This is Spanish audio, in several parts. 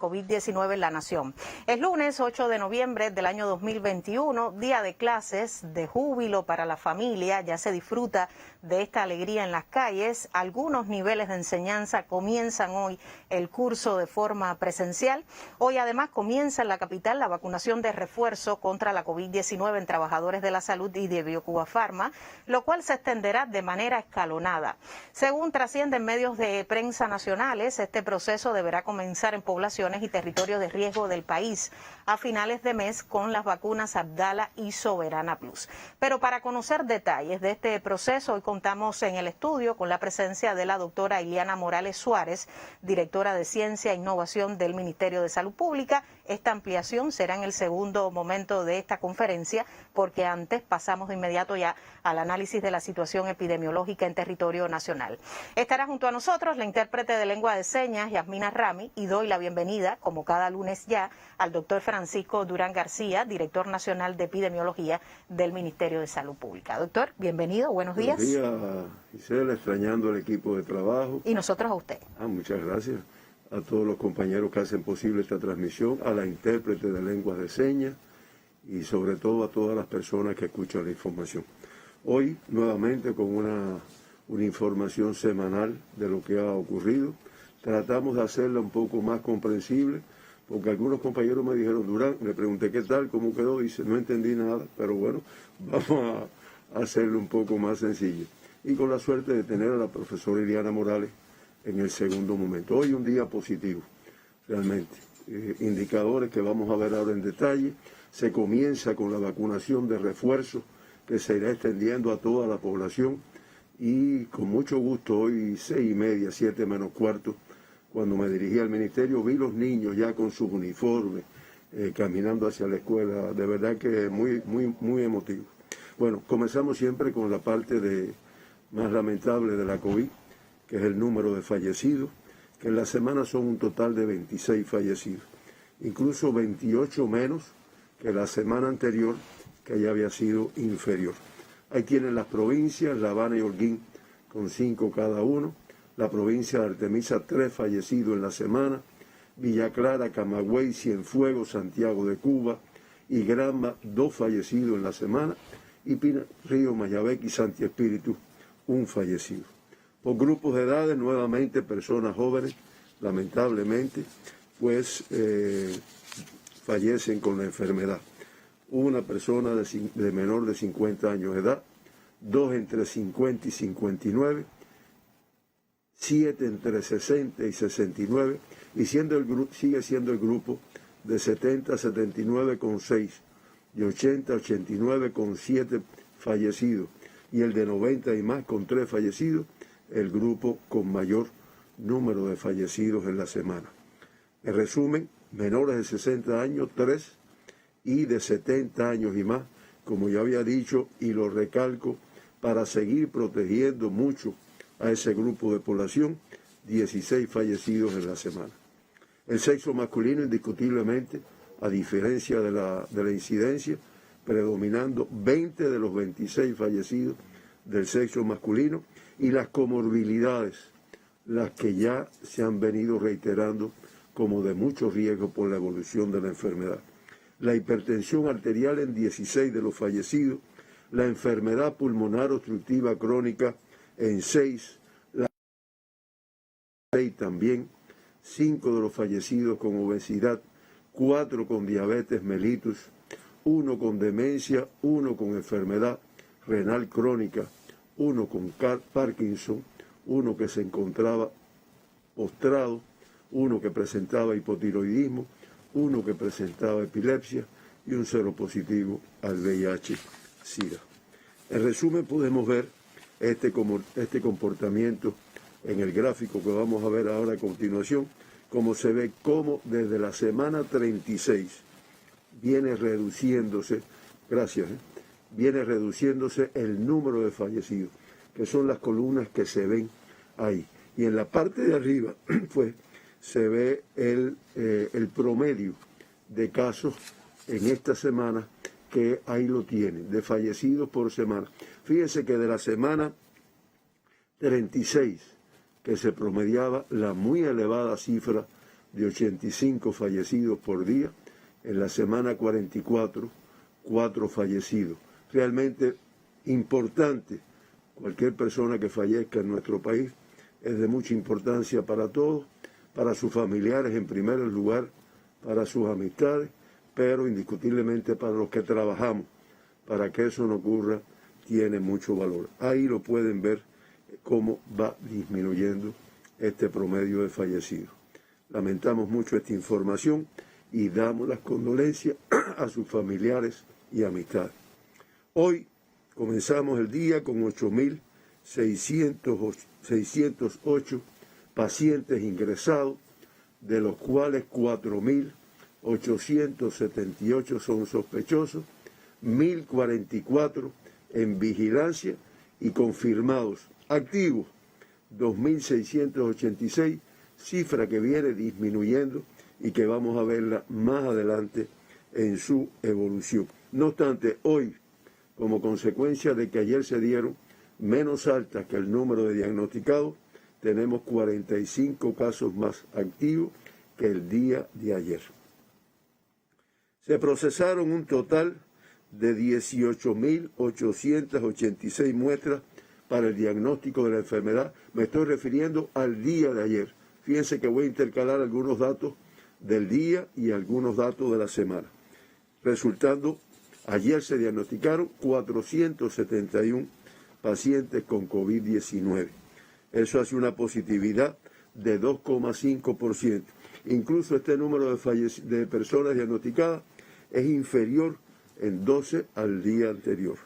COVID-19 en la nación. Es lunes 8 de noviembre del año 2021, día de clases, de júbilo para la familia. Ya se disfruta de esta alegría en las calles. Algunos niveles de enseñanza comienzan hoy el curso de forma presencial. Hoy además comienza en la capital la vacunación de refuerzo contra la COVID-19 en trabajadores de la salud y de Biocuba Pharma, lo cual se extenderá de manera escalonada. Según trascienden medios de prensa nacionales, este proceso deberá comenzar en poblaciones y territorios de riesgo del país a finales de mes con las vacunas Abdala y Soberana Plus. Pero para conocer detalles de este proceso, hoy contamos en el estudio con la presencia de la doctora Iliana Morales Suárez, directora de Ciencia e Innovación del Ministerio de Salud Pública. Esta ampliación será en el segundo momento de esta conferencia, porque antes pasamos de inmediato ya al análisis de la situación epidemiológica en territorio nacional. Estará junto a nosotros la intérprete de lengua de señas, Yasmina Rami, y doy la bienvenida, como cada lunes ya, al doctor Francisco Durán García, director nacional de epidemiología del Ministerio de Salud Pública. Doctor, bienvenido, buenos días. Buenos días, Gisela, extrañando el equipo de trabajo. Y nosotros a usted. Muchas gracias a todos los compañeros que hacen posible esta transmisión, a la intérprete de lenguas de señas y sobre todo a todas las personas que escuchan la información. Hoy, nuevamente, con una información semanal de lo que ha ocurrido. Tratamos de hacerla un poco más comprensible, porque algunos compañeros me dijeron, Durán, le pregunté qué tal, cómo quedó, dice, no entendí nada, pero bueno, vamos a hacerlo un poco más sencillo. Y con la suerte de tener a la profesora Iliana Morales en el segundo momento. Hoy un día positivo, realmente. Indicadores que vamos a ver ahora en detalle. Se comienza con la vacunación de refuerzo, que se irá extendiendo a toda la población. Y con mucho gusto, hoy 6:30, 7 menos cuarto, cuando me dirigí al ministerio, vi los niños ya con sus uniformes, caminando hacia la escuela. De verdad que muy emotivo. Bueno, comenzamos siempre con la parte más lamentable de la COVID, que es el número de fallecidos, que en la semana son un total de 26 fallecidos, incluso 28 menos que la semana anterior, que ya había sido inferior. Ahí tienen las provincias, La Habana y Holguín, con 5 cada uno. La provincia de Artemisa, 3 fallecidos en la semana. Villa Clara, Camagüey, Cienfuegos, Santiago de Cuba y Granma, 2 fallecidos en la semana. Y Pinar Río, Mayabeque y Santi Espíritu, 1 fallecido. Por grupos de edades, nuevamente personas jóvenes, lamentablemente, pues fallecen con la enfermedad. Una persona de menor de 50 años de edad, 2 entre 50 y 59, 7 entre 60 y 69, y sigue siendo el grupo de 70 a 79 con 6, de 80 a 89 con 7 fallecidos, y el de 90 y más con 3 fallecidos, el grupo con mayor número de fallecidos en la semana. En resumen, menores de 60 años, 3, y de 70 años y más, como ya había dicho, y lo recalco, para seguir protegiendo mucho a ese grupo de población, 16 fallecidos en la semana. El sexo masculino, indiscutiblemente, a diferencia de la incidencia, predominando 20 de los 26 fallecidos del sexo masculino, y las comorbilidades, las que ya se han venido reiterando como de mucho riesgo por la evolución de la enfermedad. La hipertensión arterial en 16 de los fallecidos, la enfermedad pulmonar obstructiva crónica en 6, la 6 también, 5 de los fallecidos con obesidad, 4 con diabetes mellitus, 1 con demencia, 1 con enfermedad renal crónica, 1 con Parkinson, 1 que se encontraba postrado, 1 que presentaba hipotiroidismo, 1 que presentaba epilepsia y un seropositivo al VIH-Sida. En resumen, podemos ver este comportamiento en el gráfico que vamos a ver ahora a continuación, como se ve cómo desde la semana 36 viene reduciéndose, viene reduciéndose el número de fallecidos, que son las columnas que se ven ahí. Y en la parte de arriba, pues, se ve el promedio de casos en esta semana, que ahí lo tienen, de fallecidos por semana. Fíjense que de la semana 36, que se promediaba la muy elevada cifra de 85 fallecidos por día. En la semana 44, 4 fallecidos. Realmente importante. Cualquier persona que fallezca en nuestro país es de mucha importancia para todos, para sus familiares en primer lugar, para sus amistades, pero indiscutiblemente para los que trabajamos, para que eso no ocurra, tiene mucho valor. Ahí lo pueden ver cómo va disminuyendo este promedio de fallecidos. Lamentamos mucho esta información y damos las condolencias a sus familiares y amistades. Hoy comenzamos el día con 8.608 pacientes ingresados, de los cuales 4.878 son sospechosos, 1.044 en vigilancia y confirmados activos 2.686, cifra que viene disminuyendo y que vamos a verla más adelante en su evolución. No obstante, hoy, como consecuencia de que ayer se dieron menos altas que el número de diagnosticados, tenemos 45 casos más activos que el día de ayer. Se procesaron un total de 18.886 muestras para el diagnóstico de la enfermedad. Me estoy refiriendo al día de ayer. Fíjense que voy a intercalar algunos datos del día y algunos datos de la semana. Resultando, ayer se diagnosticaron 471 pacientes con COVID-19. Eso hace una positividad de 2,5%. Incluso este número de personas diagnosticadas es inferior en 12 al día anterior.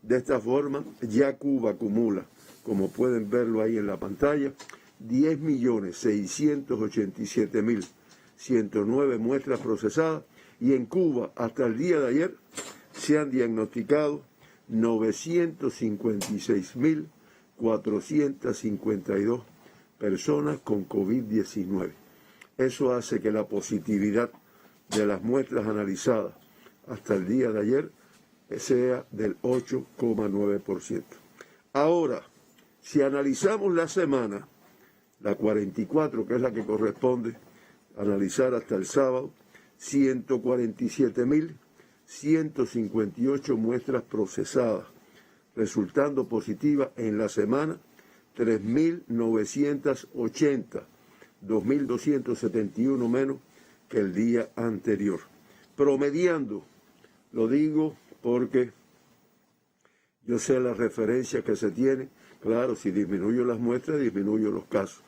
De esta forma, ya Cuba acumula, como pueden verlo ahí en la pantalla, 10.687.109 muestras procesadas, y en Cuba, hasta el día de ayer, se han diagnosticado 956.452 personas con COVID-19. Eso hace que la positividad de las muestras analizadas hasta el día de ayer sea del 8,9%. Ahora, si analizamos la semana, la 44, que es la que corresponde analizar hasta el sábado, 147.158 muestras procesadas, resultando positivas en la semana 3.980, 2.271 menos que el día anterior. Promediando, lo digo porque yo sé las referencias que se tienen. Claro, si disminuyo las muestras, disminuyo los casos.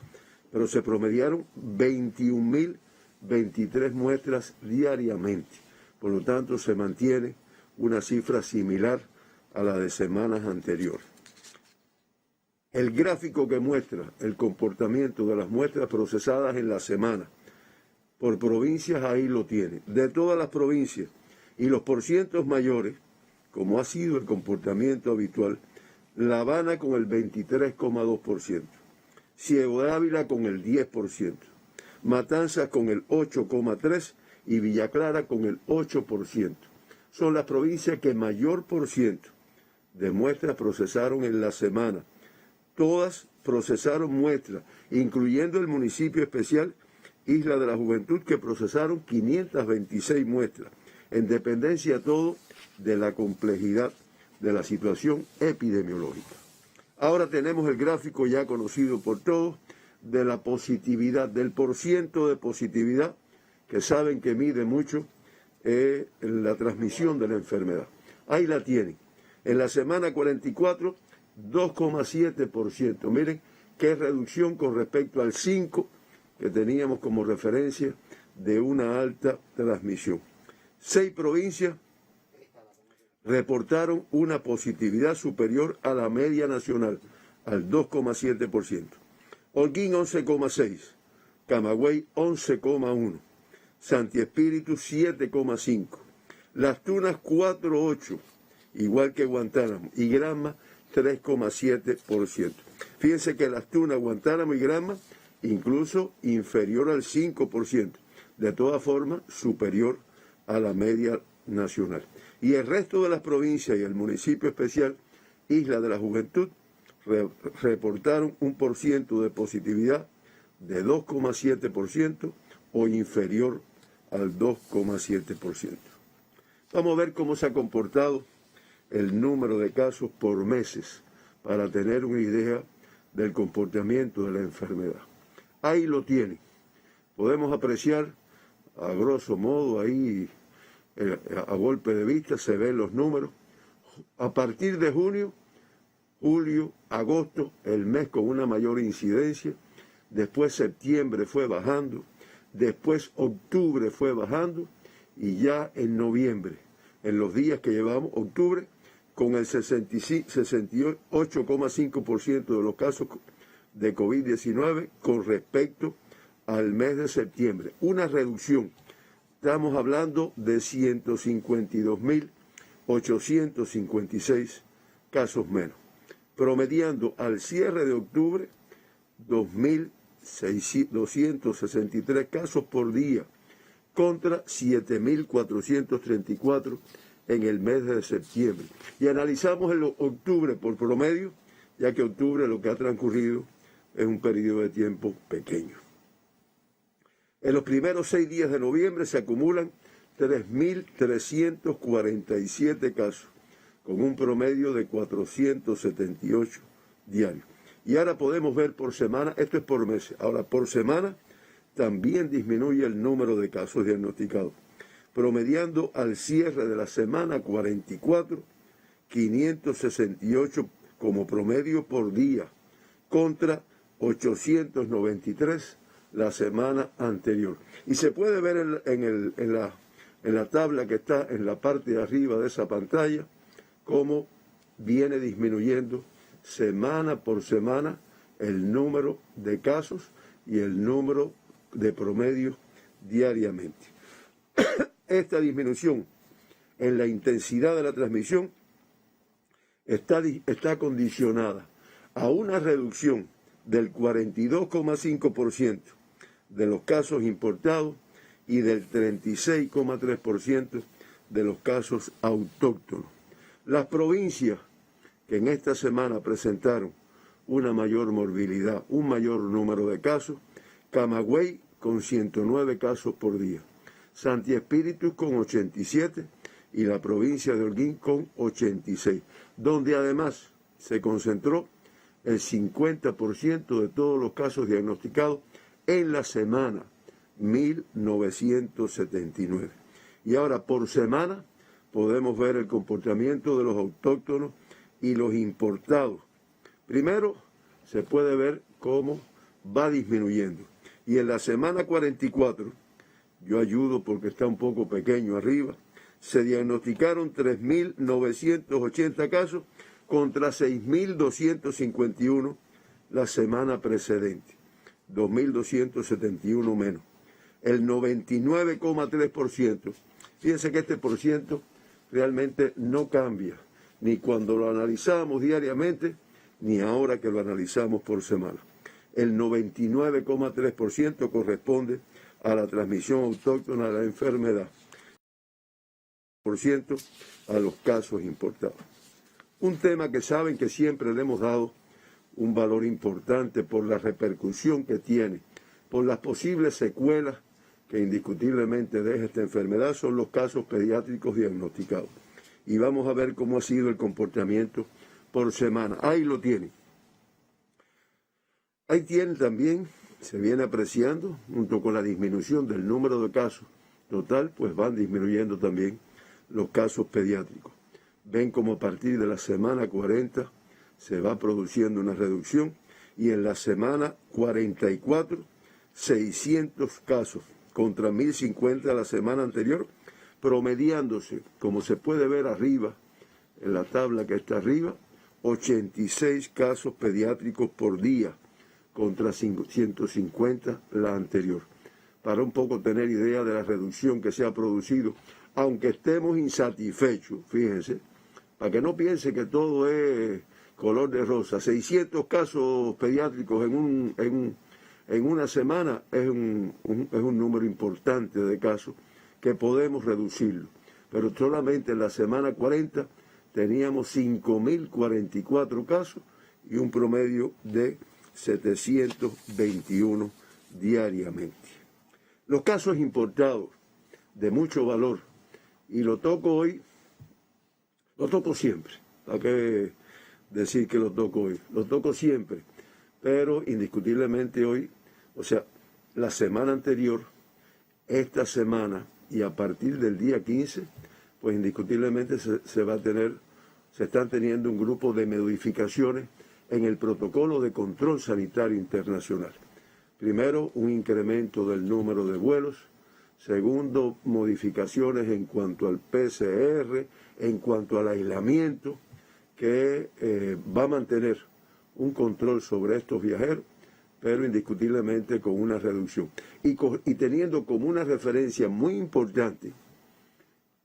Pero se promediaron 21.023 muestras diariamente. Por lo tanto, se mantiene una cifra similar a la de semanas anteriores. El gráfico que muestra el comportamiento de las muestras procesadas en la semana por provincias, ahí lo tiene. De todas las provincias y los porcientos mayores, como ha sido el comportamiento habitual, La Habana con el 23,2%, Ciego de Ávila con el 10%, Matanzas con el 8,3% y Villa Clara con el 8%. Son las provincias que mayor por ciento de muestras procesaron en la semana. Todas procesaron muestras, incluyendo el municipio especial Isla de la Juventud, que procesaron 526 muestras, en dependencia todo de la complejidad de la situación epidemiológica. Ahora tenemos el gráfico ya conocido por todos de la positividad, del porciento de positividad, que saben que mide mucho la transmisión de la enfermedad. Ahí la tienen. En la semana 44, 2,7%. Miren qué reducción con respecto al 5% que teníamos como referencia de una alta transmisión. 6 provincias reportaron una positividad superior a la media nacional, al 2,7%. Holguín 11,6%, Camagüey 11,1%, Santi Espíritu 7,5%, Las Tunas 4,8%, igual que Guantánamo, y Granma 3,7%. Fíjense que Las Tunas, Guantánamo y Granma incluso inferior al 5%, de todas formas superior a la media nacional. Y el resto de las provincias y el municipio especial Isla de la Juventud reportaron un porciento de positividad de 2,7%, o inferior al 2,7%. Vamos a ver cómo se ha comportado el número de casos por meses para tener una idea del comportamiento de la enfermedad. Ahí lo tienen. Podemos apreciar a grosso modo ahí, a golpe de vista, se ven los números. A partir de junio, julio, agosto, el mes con una mayor incidencia, después septiembre fue bajando, después octubre fue bajando y ya en noviembre, en los días que llevamos, octubre, con el 68,5% de los casos de COVID-19 con respecto al mes de septiembre. Una reducción. Estamos hablando de 152.856 casos menos. Promediando al cierre de octubre, 2.263 casos por día contra 7.434 en el mes de septiembre. Y analizamos el octubre por promedio, ya que octubre lo que ha transcurrido es un periodo de tiempo pequeño. En los primeros 6 días de noviembre se acumulan 3.347 casos, con un promedio de 478 diarios. Y ahora podemos ver por semana, esto es por mes, ahora por semana también disminuye el número de casos diagnosticados, promediando al cierre de la semana 44, 568 como promedio por día, contra 893 la semana anterior. Y se puede ver en la tabla que está en la parte de arriba de esa pantalla, cómo viene disminuyendo semana por semana el número de casos y el número de promedios diariamente. Esta disminución en la intensidad de la transmisión está condicionada a una reducción del 42,5% de los casos importados y del 36,3% de los casos autóctonos. Las provincias que en esta semana presentaron una mayor morbilidad, un mayor número de casos: Camagüey con 109 casos por día, Santi Espíritu con 87 y la provincia de Holguín con 86, donde además se concentró el 50% de todos los casos diagnosticados en la semana 1979. Y ahora por semana podemos ver el comportamiento de los autóctonos y los importados. Primero se puede ver cómo va disminuyendo. Y en la semana 44, yo ayudo porque está un poco pequeño arriba, se diagnosticaron 3.980 casos contra 6.251 la semana precedente, 2.271 menos. El 99,3%, fíjense que este por ciento realmente no cambia, ni cuando lo analizamos diariamente, ni ahora que lo analizamos por semana. El 99,3% corresponde a la transmisión autóctona de la enfermedad, por ciento a los casos importados. Un tema que saben que siempre le hemos dado un valor importante por la repercusión que tiene, por las posibles secuelas que indiscutiblemente deja esta enfermedad, son los casos pediátricos diagnosticados. Y vamos a ver cómo ha sido el comportamiento por semana. Ahí lo tienen. Ahí tienen también, se viene apreciando, junto con la disminución del número de casos total, pues van disminuyendo también los casos pediátricos. Ven como a partir de la semana 40 se va produciendo una reducción y en la semana 44, 600 casos contra 1.050 la semana anterior, promediándose, como se puede ver arriba, en la tabla que está arriba, 86 casos pediátricos por día contra 150 la anterior. Para un poco tener idea de la reducción que se ha producido, aunque estemos insatisfechos, fíjense, para que no piense que todo es color de rosa. 600 casos pediátricos en una semana es un número importante de casos que podemos reducirlo. Pero solamente en la semana 40 teníamos 5.044 casos y un promedio de 721 diariamente. Los casos importados de mucho valor, y lo toco hoy, lo toco siempre, ¿para qué decir que lo toco hoy? Lo toco siempre, pero indiscutiblemente hoy, o sea, la semana anterior, esta semana y a partir del día 15, pues indiscutiblemente se están teniendo un grupo de modificaciones en el protocolo de control sanitario internacional. Primero, un incremento del número de vuelos. Segundo, modificaciones en cuanto al PCR, en cuanto al aislamiento, que va a mantener un control sobre estos viajeros, pero indiscutiblemente con una reducción. Y teniendo como una referencia muy importante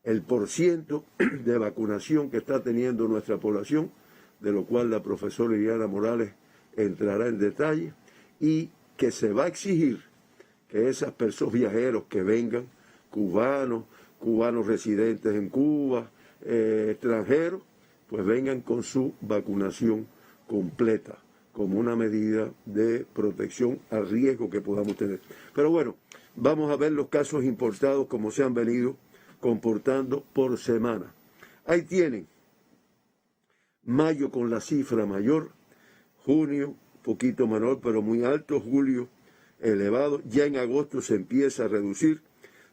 el porciento de vacunación que está teniendo nuestra población, de lo cual la profesora Iliana Morales entrará en detalle, y que se va a exigir que esos viajeros que vengan, cubanos residentes en Cuba, extranjeros, pues vengan con su vacunación completa, como una medida de protección al riesgo que podamos tener. Pero bueno, vamos a ver los casos importados como se han venido comportando por semana. Ahí tienen mayo con la cifra mayor, junio poquito menor pero muy alto, julio elevado, ya en agosto se empieza a reducir,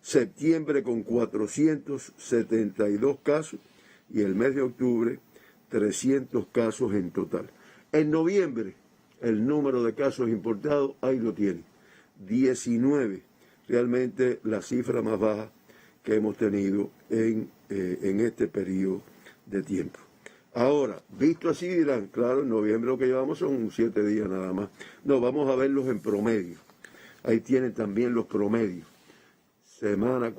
septiembre con 472 casos y el mes de octubre 300 casos en total. En noviembre el número de casos importados, ahí lo tienen, 19, realmente la cifra más baja que hemos tenido en este periodo de tiempo. Ahora, visto así dirán, claro, en noviembre lo que llevamos son 7 días nada más. No, vamos a verlos en promedio. Ahí tienen también los promedios. Semana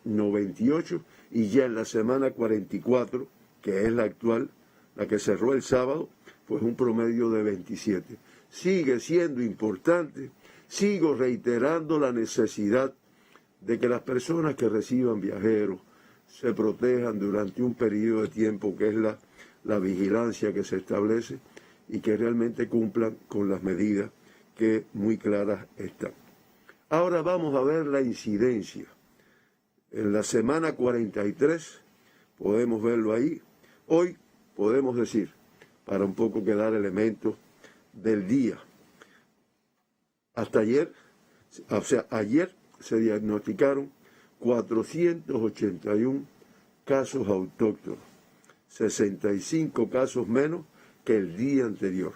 98, y ya en la semana 44, que es la actual, la que cerró el sábado, pues un promedio de 27. Sigue siendo importante, sigo reiterando la necesidad de que las personas que reciban viajeros se protejan durante un periodo de tiempo que es la vigilancia que se establece y que realmente cumplan con las medidas que muy claras están. Ahora vamos a ver la incidencia. En la semana 43, podemos verlo ahí. Hoy podemos decir, para un poco quedar elementos del día, hasta ayer, o sea, ayer se diagnosticaron 481 casos autóctonos, 65 casos menos que el día anterior.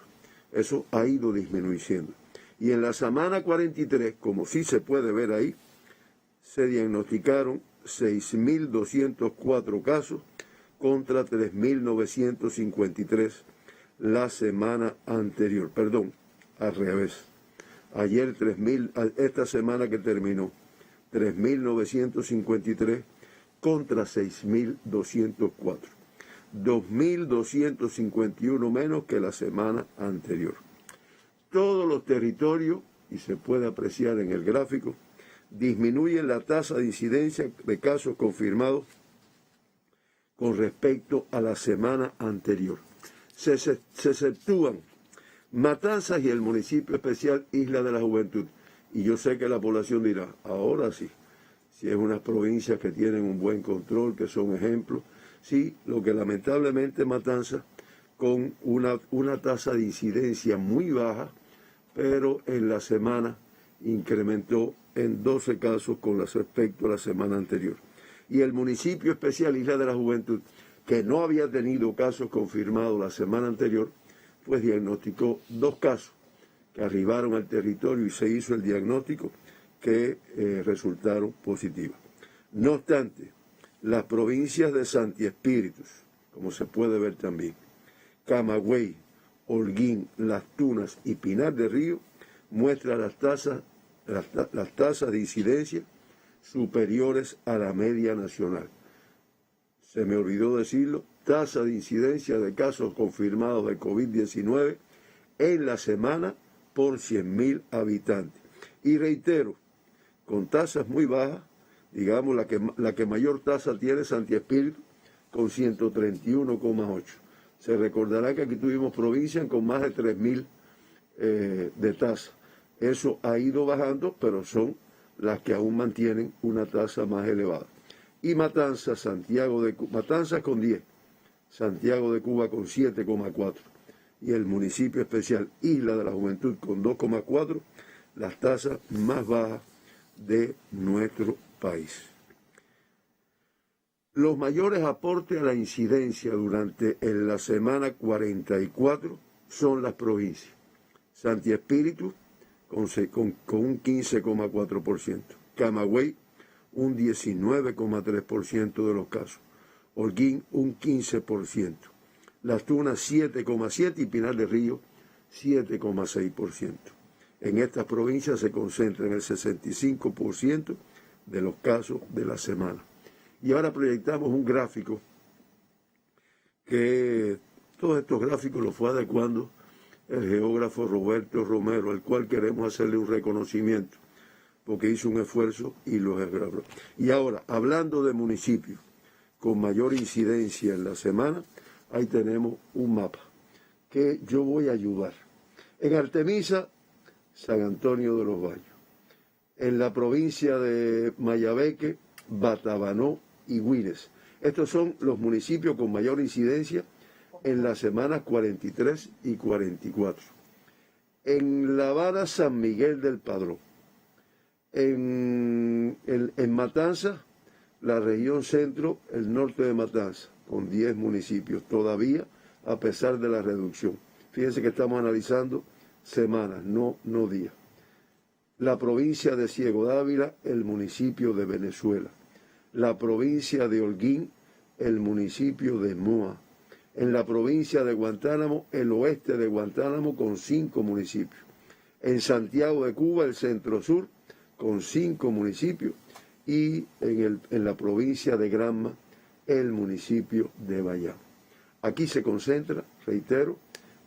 Eso ha ido disminuyendo. Y en la semana 43, como sí se puede ver ahí, se diagnosticaron 6.204 casos contra 3.953 la semana anterior. Perdón, al revés. Ayer 3.000, esta semana que terminó, 3.953 contra 6.204. 2.251 menos que la semana anterior. Todos los territorios, y se puede apreciar en el gráfico, disminuyen la tasa de incidencia de casos confirmados con respecto a la semana anterior. Se exceptúan Matanzas y el municipio especial Isla de la Juventud. Y yo sé que la población dirá, ahora sí, si es unas provincias que tienen un buen control, que son ejemplos, sí, lo que lamentablemente Matanzas, con una tasa de incidencia muy baja, pero en la semana incrementó en 12 casos con respecto a la semana anterior. Y el municipio especial Isla de la Juventud, que no había tenido casos confirmados la semana anterior, pues diagnosticó 2 casos que arribaron al territorio y se hizo el diagnóstico que resultaron positivos. No obstante, las provincias de Santi Espíritus, como se puede ver también, Camagüey, Holguín, Las Tunas y Pinar del Río muestran las tasas de incidencia superiores a la media nacional. Se me olvidó decirlo, tasa de incidencia de casos confirmados de COVID-19 en la semana por 100.000 habitantes. Y reitero, con tasas muy bajas, digamos la que mayor tasa tiene Santi Espíritu, con 131,8. Se recordará que aquí tuvimos provincias con más de 3.000 de tasa. Eso ha ido bajando, pero son las que aún mantienen una tasa más elevada. Y Matanzas, Matanzas con 10, Santiago de Cuba con 7,4 y el municipio especial Isla de la Juventud con 2,4, las tasas más bajas de nuestro país. Los mayores aportes a la incidencia durante la semana 44 son las provincias. Santi Espíritu con un 15,4%, Camagüey un 19,3% de los casos, Holguín un 15%, Las Tunas 7,7% y Pinar del Río 7,6%. En estas provincias se concentran el 65% de los casos de la semana. Y ahora proyectamos un gráfico que todos estos gráficos los fue adecuando el geógrafo Roberto Romero, al cual queremos hacerle un reconocimiento, porque hizo un esfuerzo y lo logró. Y ahora, hablando de municipios con mayor incidencia en la semana, ahí tenemos un mapa que yo voy a ayudar. En Artemisa, San Antonio de los Baños. En la provincia de Mayabeque, Batabanó y Güines. Estos son los municipios con mayor incidencia en las semanas 43 y 44. En La Habana, San Miguel del Padrón. En Matanzas, la región centro, el norte de Matanzas, con 10 municipios todavía, a pesar de la reducción. Fíjense que estamos analizando semanas, no días. La provincia de Ciego Dávila, el municipio de Venezuela. La provincia de Holguín, el municipio de Moa. En la provincia de Guantánamo, el oeste de Guantánamo, con 5 municipios. En Santiago de Cuba, el centro-sur, con 5 municipios. Y en la provincia de Granma, el municipio de Bayamo. Aquí se concentra, reitero,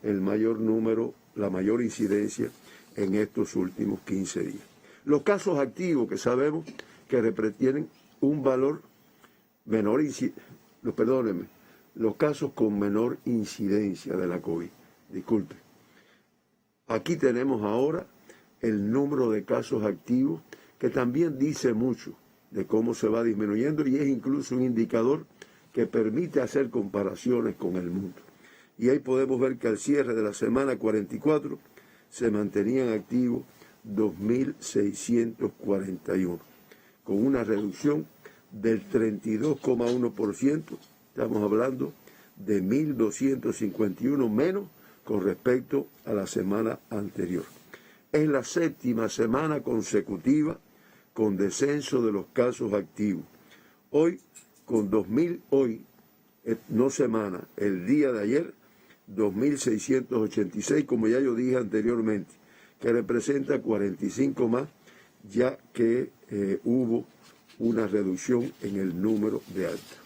el mayor número, la mayor incidencia en estos últimos 15 días. Los casos activos que sabemos que tienen un valor menor, los casos con menor incidencia de la COVID. Disculpe. Aquí tenemos ahora el número de casos activos, que también dice mucho de cómo se va disminuyendo y es incluso un indicador que permite hacer comparaciones con el mundo. Y ahí podemos ver que al cierre de la semana 44 se mantenían activos 2.641, con una reducción del 32,1%, estamos hablando de 1.251 menos con respecto a la semana anterior. Es la 7ª semana consecutiva con descenso de los casos activos. Hoy, con 2.000, no semana, el día de ayer, 2.686, como ya yo dije anteriormente, que representa 45 más, ya que hubo una reducción en el número de altas.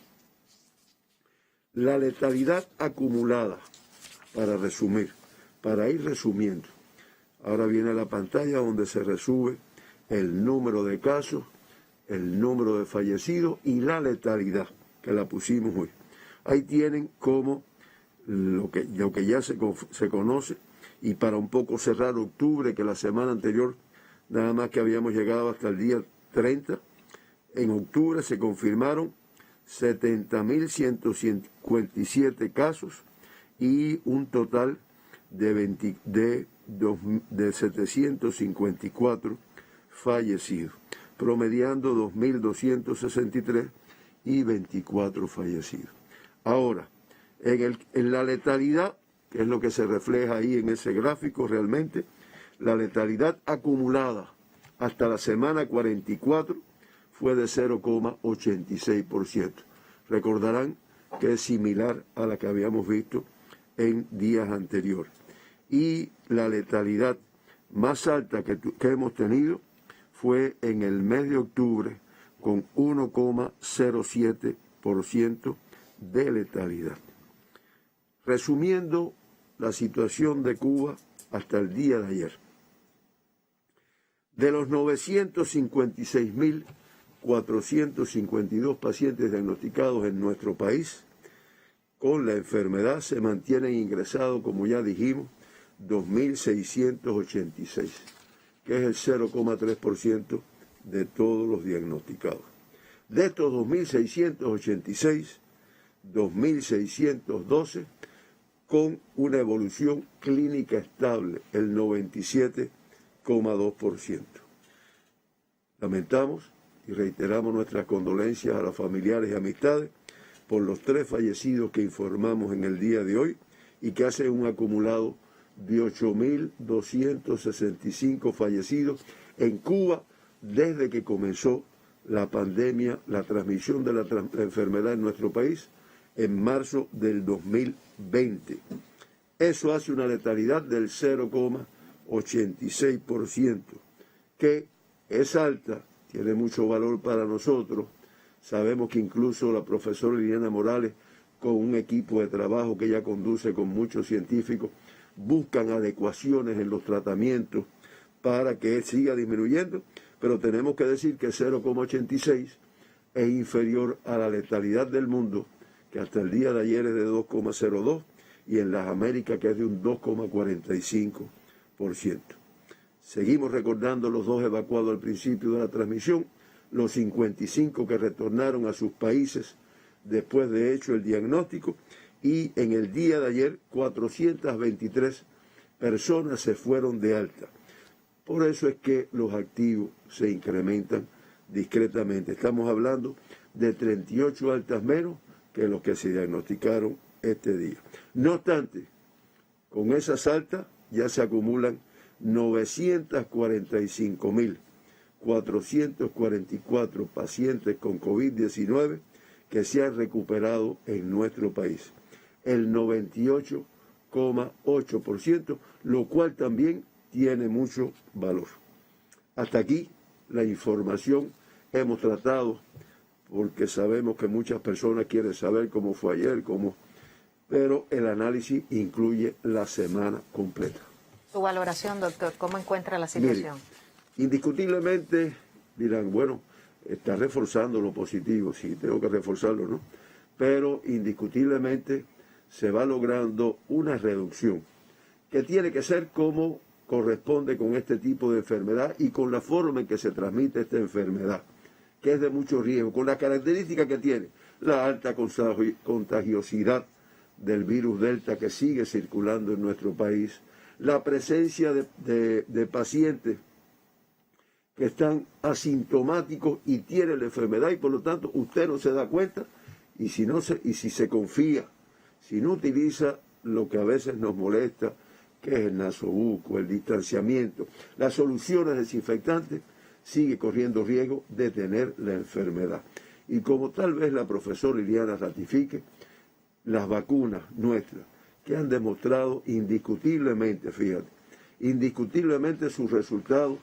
La letalidad acumulada, para resumir, para ir resumiendo, ahora viene la pantalla donde se resume el número de casos, el número de fallecidos y la letalidad, que la pusimos hoy. Ahí tienen como lo que ya se conoce, y para un poco cerrar octubre, que la semana anterior nada más que habíamos llegado hasta el día 30, en octubre se confirmaron 70.157 casos y un total de 754 fallecidos, promediando 2.263 y 24 fallecidos. Ahora, en la letalidad, que es lo que se refleja ahí en ese gráfico realmente, la letalidad acumulada hasta la semana 44 fue de 0,86%. Recordarán que es similar a la que habíamos visto en días anteriores. Y la letalidad más alta que hemos tenido fue en el mes de octubre, con 1,07% de letalidad. Resumiendo la situación de Cuba hasta el día de ayer, de los 956.452 pacientes diagnosticados en nuestro país con la enfermedad, se mantienen ingresados, como ya dijimos, 2.686. que es el 0,3% de todos los diagnosticados. De estos 2.686, 2.612 con una evolución clínica estable, el 97,2%. Lamentamos y reiteramos nuestras condolencias a los familiares y amistades por los 3 fallecidos que informamos en el día de hoy y que hacen un acumulado de 8.265 fallecidos en Cuba desde que comenzó la pandemia, la transmisión de la enfermedad en nuestro país en marzo del 2020. Eso hace una letalidad del 0,86%, que es alta, tiene mucho valor para nosotros. Sabemos que incluso la profesora Liliana Morales, con un equipo de trabajo que ella conduce con muchos científicos, buscan adecuaciones en los tratamientos para que siga disminuyendo, pero tenemos que decir que 0,86 es inferior a la letalidad del mundo, que hasta el día de ayer es de 2,02, y en las Américas que es de un 2,45%. Seguimos recordando los 2 evacuados al principio de la transmisión, los 55 que retornaron a sus países después de hecho el diagnóstico, y en el día de ayer 423 personas se fueron de alta. Por eso es que los activos se incrementan discretamente. Estamos hablando de 38 altas menos que los que se diagnosticaron este día. No obstante, con esas altas ya se acumulan 945.444 pacientes con COVID-19 que se han recuperado en nuestro país, el 98,8%, lo cual también tiene mucho valor. Hasta aquí la información. Hemos tratado, porque sabemos que muchas personas quieren saber cómo fue ayer, pero el análisis incluye la semana completa. Su valoración, doctor, ¿cómo encuentra la situación? Mire, indiscutiblemente dirán, bueno, está reforzando lo positivo, sí, tengo que reforzarlo, ¿no? Pero indiscutiblemente se va logrando una reducción que tiene que ser como corresponde con este tipo de enfermedad y con la forma en que se transmite esta enfermedad, que es de mucho riesgo, con la característica que tiene, la alta contagiosidad del virus Delta que sigue circulando en nuestro país, la presencia de pacientes que están asintomáticos y tienen la enfermedad y por lo tanto usted no se da cuenta, y si se confía, si no utiliza lo que a veces nos molesta, que es el nasobuco, el distanciamiento, las soluciones desinfectantes, sigue corriendo riesgo de tener la enfermedad. Y como tal vez la profesora Liliana ratifique, las vacunas nuestras, que han demostrado indiscutiblemente, fíjate, indiscutiblemente sus resultados,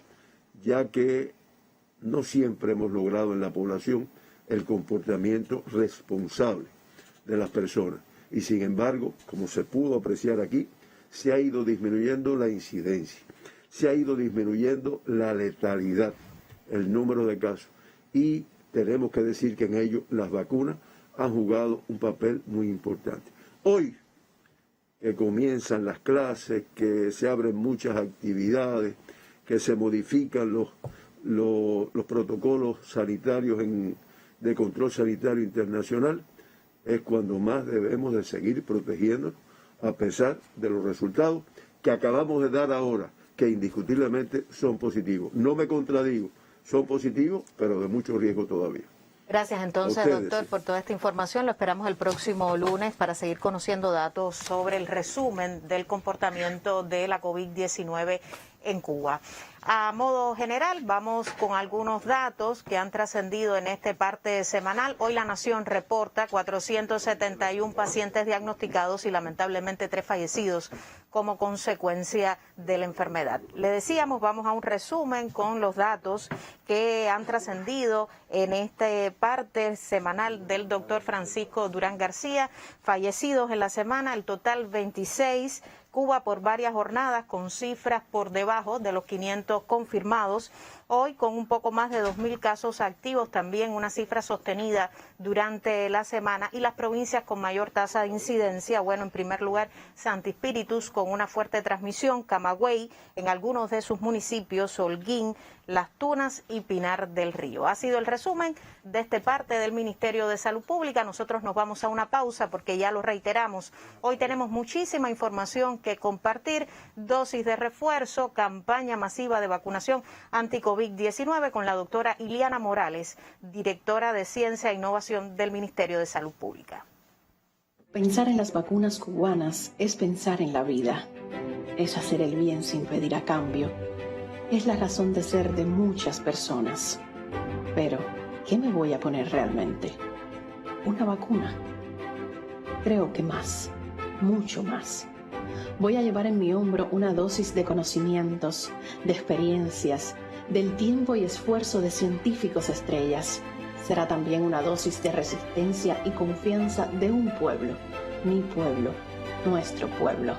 ya que no siempre hemos logrado en la población el comportamiento responsable de las personas. Y sin embargo, como se pudo apreciar aquí, se ha ido disminuyendo la incidencia, se ha ido disminuyendo la letalidad, el número de casos. Y tenemos que decir que en ello las vacunas han jugado un papel muy importante. Hoy, que comienzan las clases, que se abren muchas actividades, que se modifican los protocolos sanitarios de control sanitario internacional, es cuando más debemos de seguir protegiéndonos a pesar de los resultados que acabamos de dar ahora, que indiscutiblemente son positivos. No me contradigo, son positivos, pero de mucho riesgo todavía. Gracias entonces, doctor, por toda esta información. Lo esperamos el próximo lunes para seguir conociendo datos sobre el resumen del comportamiento de la COVID-19 en Cuba. A modo general, vamos con algunos datos que han trascendido en este parte semanal. Hoy La Nación reporta 471 pacientes diagnosticados y lamentablemente 3 fallecidos como consecuencia de la enfermedad. Le decíamos, vamos a un resumen con los datos que han trascendido en este parte semanal del doctor Francisco Durán García. Fallecidos en la semana, el total 26. Cuba por varias jornadas con cifras por debajo de los 500 confirmados. hoy con un poco más de 2.000 casos activos, también una cifra sostenida durante la semana, y las provincias con mayor tasa de incidencia, bueno, en primer lugar, Santi Espíritus con una fuerte transmisión, Camagüey en algunos de sus municipios, Holguín, Las Tunas y Pinar del Río. Ha sido el resumen de este parte del Ministerio de Salud Pública. Nosotros nos vamos a una pausa porque ya lo reiteramos. Hoy tenemos muchísima información que compartir, dosis de refuerzo, campaña masiva de vacunación anti-COVID-19 con la doctora Iliana Morales, directora de Ciencia e Innovación del Ministerio de Salud Pública. Pensar en las vacunas cubanas es pensar en la vida, es hacer el bien sin pedir a cambio, es la razón de ser de muchas personas. Pero, ¿qué me voy a poner realmente? ¿Una vacuna? Creo que más, mucho más. Voy a llevar en mi hombro una dosis de conocimientos, de experiencias, del tiempo y esfuerzo de científicos estrellas. Será también una dosis de resistencia y confianza de un pueblo, mi pueblo, nuestro pueblo.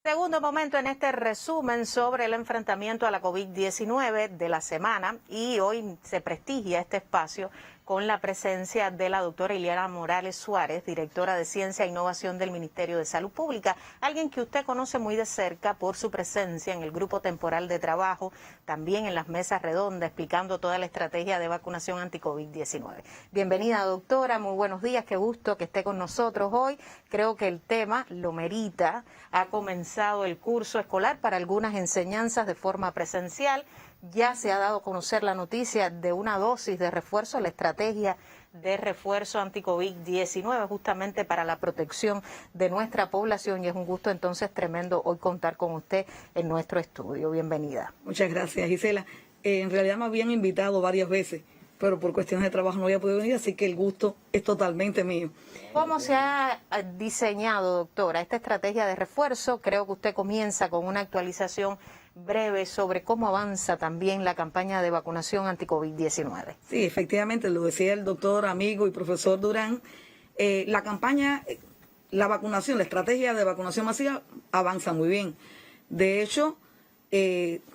Segundo momento en este resumen sobre el enfrentamiento a la COVID-19 de la semana, y hoy se prestigia este espacio con la presencia de la doctora Iliana Morales Suárez, directora de Ciencia e Innovación del Ministerio de Salud Pública, alguien que usted conoce muy de cerca por su presencia en el Grupo Temporal de Trabajo, también en las mesas redondas, explicando toda la estrategia de vacunación anti-COVID-19. Bienvenida, doctora, muy buenos días, qué gusto que esté con nosotros hoy. Creo que el tema lo merita. Ha comenzado el curso escolar para algunas enseñanzas de forma presencial. Ya se ha dado a conocer la noticia de una dosis de refuerzo, la estrategia de refuerzo anti-COVID-19 justamente para la protección de nuestra población, y es un gusto entonces tremendo hoy contar con usted en nuestro estudio. Bienvenida. Muchas gracias, Gisela. En realidad me habían invitado varias veces, pero por cuestiones de trabajo no había podido venir, así que el gusto es totalmente mío. ¿Cómo se ha diseñado, doctora, esta estrategia de refuerzo? Creo que usted comienza con una actualización breve sobre cómo avanza también la campaña de vacunación anti-COVID-19. Sí, efectivamente, lo decía el doctor, amigo y profesor Durán, la campaña, la vacunación, la estrategia de vacunación masiva avanza muy bien. De hecho, se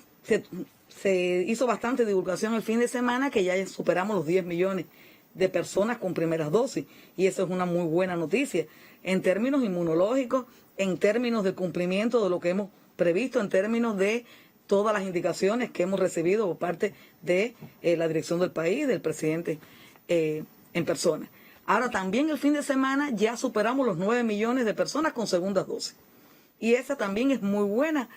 hizo bastante divulgación el fin de semana, que ya superamos los 10 millones de personas con primeras dosis, y eso es una muy buena noticia en términos inmunológicos, en términos de cumplimiento de lo que hemos previsto, en términos de todas las indicaciones que hemos recibido por parte de la dirección del país, del presidente en persona. Ahora también el fin de semana ya superamos los 9 millones de personas con segundas dosis, y esa también es muy buena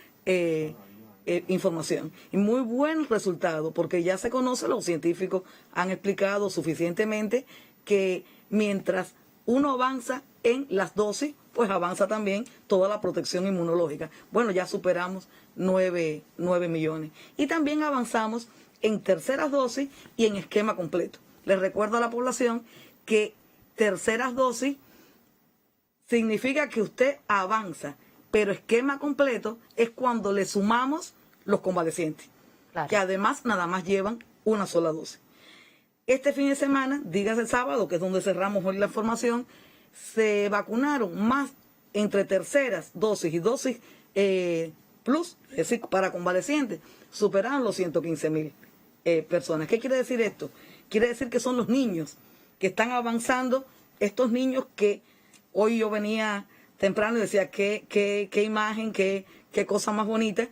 información y muy buen resultado, porque ya se conoce, los científicos han explicado suficientemente que mientras uno avanza en las dosis, pues avanza también toda la protección inmunológica. Bueno, ya superamos 9 millones. Y también avanzamos en terceras dosis y en esquema completo. Les recuerdo a la población que terceras dosis significa que usted avanza, pero esquema completo es cuando le sumamos los convalecientes, claro, que además nada más llevan una sola dosis. Este fin de semana, dígase el sábado, que es donde cerramos hoy la formación, se vacunaron más entre terceras dosis y dosis plus, es decir, para convalecientes, superaron los 115.000 personas. ¿Qué quiere decir esto? Quiere decir que son los niños que están avanzando, estos niños que hoy yo venía temprano y decía qué imagen, qué cosa más bonita,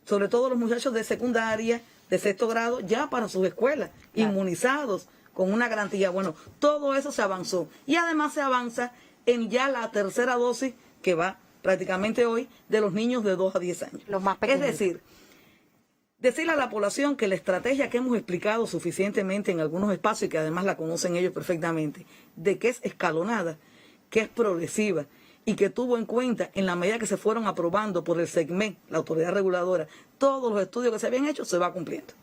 sobre todo los muchachos de secundaria, de sexto grado, ya para sus escuelas, claro, inmunizados con una garantía. Bueno, todo eso se avanzó, y además se avanza en ya la tercera dosis que va prácticamente hoy de los niños de 2 a 10 años. Los más pequeños. Es decir, decirle a la población que la estrategia que hemos explicado suficientemente en algunos espacios, y que además la conocen ellos perfectamente, de que es escalonada, que es progresiva, y que tuvo en cuenta, en la medida que se fueron aprobando por el SECMEN, la autoridad reguladora, todos los estudios que se habían hecho, se va cumpliendo.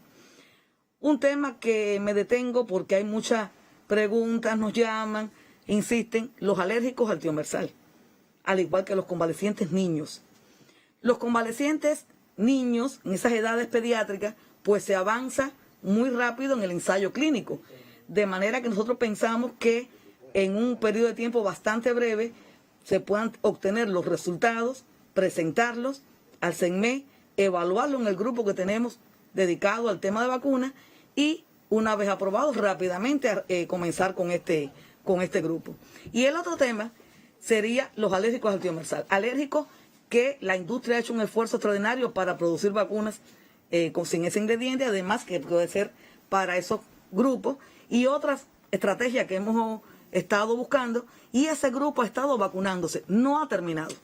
Un tema que me detengo porque hay muchas preguntas, nos llaman, insisten, los alérgicos al tiomersal, al igual que los convalecientes niños. Los convalecientes niños, en esas edades pediátricas, pues se avanza muy rápido en el ensayo clínico, de manera que nosotros pensamos que en un periodo de tiempo bastante breve se puedan obtener los resultados, presentarlos al CENME, evaluarlo en el grupo que tenemos dedicado al tema de vacunas y una vez aprobados rápidamente comenzar con este grupo. Y el otro tema sería los alérgicos al tiomersal. Alérgicos que la industria ha hecho un esfuerzo extraordinario para producir vacunas sin ese ingrediente, además que puede ser para esos grupos y otras estrategias que hemos estado buscando, y ese grupo ha estado vacunándose, no ha terminado.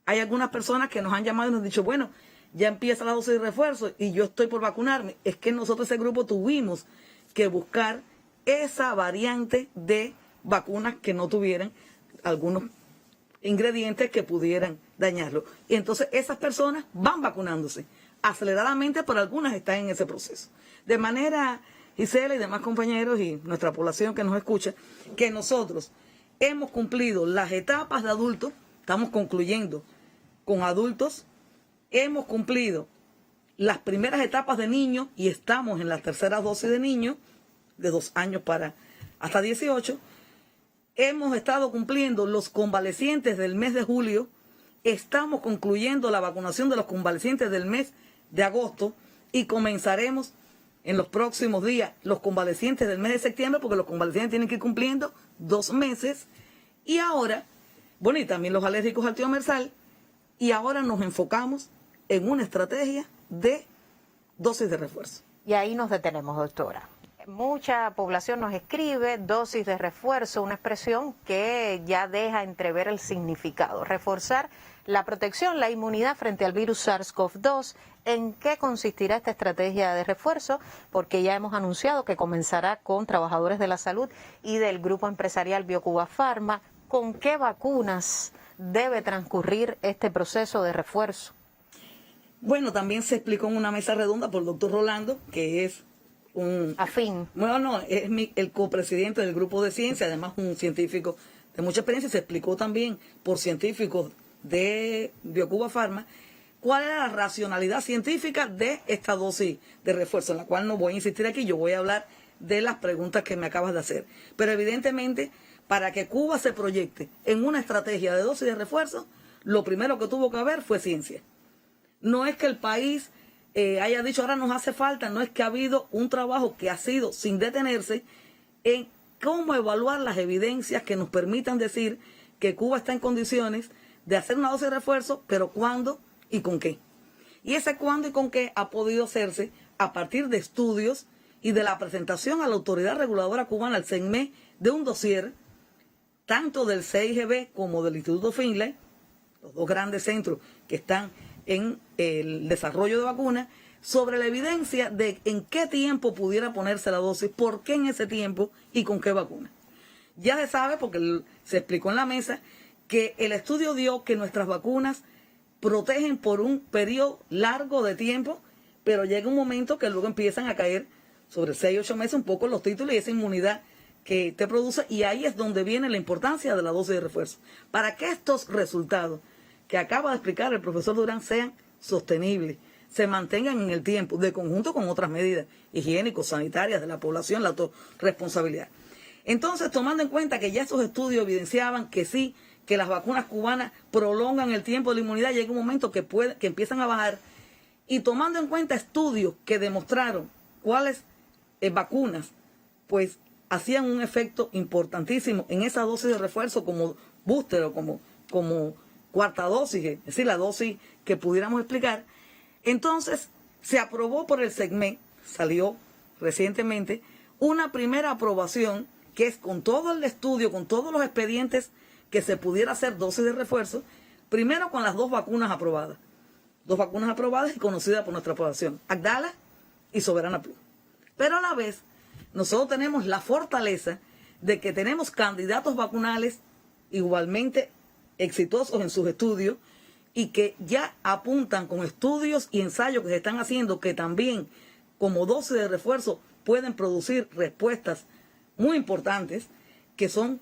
Hay algunas personas que nos han llamado y nos han dicho, bueno, ya empieza la dosis de refuerzo y yo estoy por vacunarme. Es que nosotros ese grupo tuvimos que buscar esa variante de vacunas que no tuvieran algunos ingredientes que pudieran dañarlo. Y entonces esas personas van vacunándose aceleradamente, pero algunas están en ese proceso. De manera, Gisela y demás compañeros y nuestra población que nos escucha, que nosotros hemos cumplido las etapas de adultos, estamos concluyendo con adultos, hemos cumplido las primeras etapas de niños y estamos en la tercera dosis de niños, de 2 años para hasta 18. Hemos estado cumpliendo los convalecientes del mes de julio, estamos concluyendo la vacunación de los convalecientes del mes de agosto y comenzaremos en los próximos días los convalecientes del mes de septiembre, porque los convalecientes tienen que ir cumpliendo 2 meses. Y ahora, bueno, y también los alérgicos al tiomersal, y ahora nos enfocamos en una estrategia de dosis de refuerzo. Y ahí nos detenemos, doctora. Mucha población nos escribe dosis de refuerzo, una expresión que ya deja entrever el significado. Reforzar la protección, la inmunidad frente al virus SARS-CoV-2. ¿En qué consistirá esta estrategia de refuerzo? Porque ya hemos anunciado que comenzará con trabajadores de la salud y del grupo empresarial BioCuba Pharma. ¿Con qué vacunas debe transcurrir este proceso de refuerzo? Bueno, también se explicó en una mesa redonda por el doctor Rolando, que es el copresidente del grupo de ciencia, además un científico de mucha experiencia. Se explicó también por científicos de BioCuba Pharma cuál era la racionalidad científica de esta dosis de refuerzo, en la cual no voy a insistir aquí. Yo voy a hablar de las preguntas que me acabas de hacer. Pero evidentemente, para que Cuba se proyecte en una estrategia de dosis de refuerzo, lo primero que tuvo que haber fue ciencia. No es que el país haya dicho ahora nos hace falta, no, es que ha habido un trabajo que ha sido sin detenerse en cómo evaluar las evidencias que nos permitan decir que Cuba está en condiciones de hacer una dosis de refuerzo, pero cuándo y con qué. Y ese cuándo y con qué ha podido hacerse a partir de estudios y de la presentación a la autoridad reguladora cubana, al CENME, de un dossier, tanto del CIGB como del Instituto Finlay, los dos grandes centros que están en el desarrollo de vacunas, sobre la evidencia de en qué tiempo pudiera ponerse la dosis, por qué en ese tiempo y con qué vacuna. Ya se sabe, porque se explicó en la mesa, que el estudio dio que nuestras vacunas protegen por un periodo largo de tiempo, pero llega un momento que luego empiezan a caer sobre 6 o 8 meses un poco los títulos y esa inmunidad que te produce, y ahí es donde viene la importancia de la dosis de refuerzo. Para que estos resultados que acaba de explicar el profesor Durán sean sostenibles, se mantengan en el tiempo, de conjunto con otras medidas higiénicos, sanitarias de la población, la autorresponsabilidad. Entonces, tomando en cuenta que ya estos estudios evidenciaban que sí, que las vacunas cubanas prolongan el tiempo de la inmunidad, llega un momento que empiezan a bajar, y tomando en cuenta estudios que demostraron cuáles vacunas pues hacían un efecto importantísimo en esa dosis de refuerzo como booster o como cuarta dosis, es decir, la dosis que pudiéramos explicar. Entonces se aprobó por el CENME, salió recientemente, una primera aprobación que es con todo el estudio, con todos los expedientes que se pudiera hacer dosis de refuerzo, primero con las 2 vacunas aprobadas. 2 vacunas aprobadas y conocidas por nuestra población, Abdala y Soberana Plus. Pero a la vez, nosotros tenemos la fortaleza de que tenemos candidatos vacunales igualmente exitosos en sus estudios y que ya apuntan con estudios y ensayos que se están haciendo, que también como dosis de refuerzo pueden producir respuestas muy importantes, que son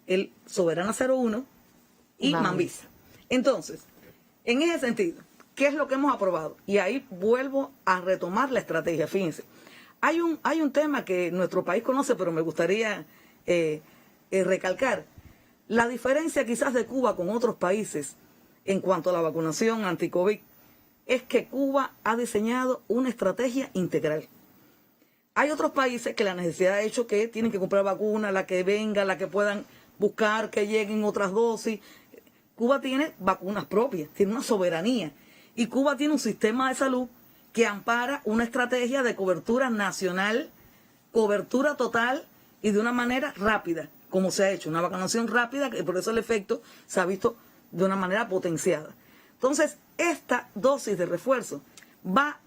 el Soberana 01 y Mambisa. Entonces, en ese sentido, ¿qué es lo que hemos aprobado? Y ahí vuelvo a retomar la estrategia. Fíjense, hay un tema que nuestro país conoce, pero me gustaría recalcar la diferencia quizás de Cuba con otros países en cuanto a la vacunación anti-COVID es que Cuba ha diseñado una estrategia integral. Hay otros países que la necesidad ha hecho que tienen que comprar vacunas, la que venga, la que puedan buscar, que lleguen otras dosis. Cuba tiene vacunas propias, tiene una soberanía. Y Cuba tiene un sistema de salud que ampara una estrategia de cobertura nacional, cobertura total y de una manera rápida, como se ha hecho, una vacunación rápida, que por eso el efecto se ha visto de una manera potenciada. Entonces, esta dosis de refuerzo va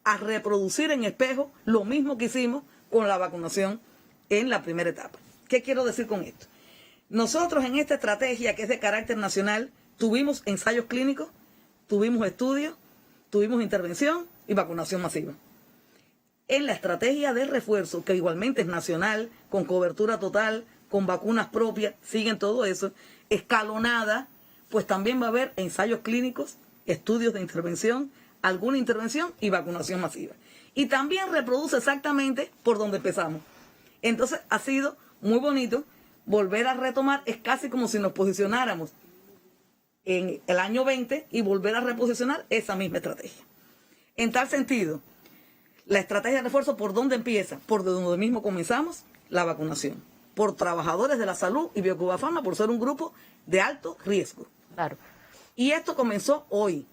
a reproducir en espejo lo mismo que hicimos con la vacunación en la primera etapa. ¿Qué quiero decir con esto? Nosotros en esta estrategia que es de carácter nacional tuvimos ensayos clínicos, tuvimos estudios, tuvimos intervención y vacunación masiva. En la estrategia de refuerzo, que igualmente es nacional, con cobertura total, con vacunas propias, siguen todo eso, escalonada, pues también va a haber ensayos clínicos, estudios de intervención, alguna intervención y vacunación masiva. Y también reproduce exactamente por donde empezamos. Entonces ha sido muy bonito volver a retomar, es casi como si nos posicionáramos en el año 20 y volver a reposicionar esa misma estrategia. En tal sentido, la estrategia de refuerzo, ¿por dónde empieza? Por donde mismo comenzamos, la vacunación. Por trabajadores de la salud y Biocuba Pharma, por ser un grupo de alto riesgo. Claro. Y esto comenzó hoy.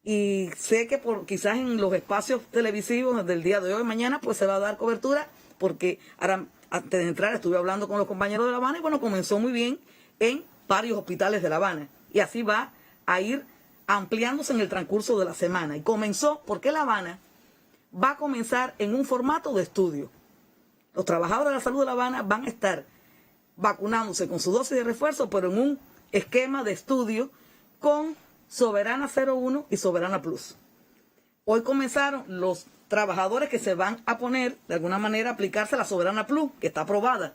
Y sé que quizás en los espacios televisivos del día de hoy, mañana, pues se va a dar cobertura, porque ahora, antes de entrar, estuve hablando con los compañeros de La Habana y bueno, comenzó muy bien en varios hospitales de La Habana. Y así va a ir ampliándose en el transcurso de la semana. Y comenzó porque La Habana va a comenzar en un formato de estudio. Los trabajadores de la salud de La Habana van a estar vacunándose con su dosis de refuerzo, pero en un esquema de estudio con Soberana 01 y Soberana Plus. Hoy comenzaron los trabajadores que se van a poner, de alguna manera, a aplicarse la Soberana Plus, que está aprobada.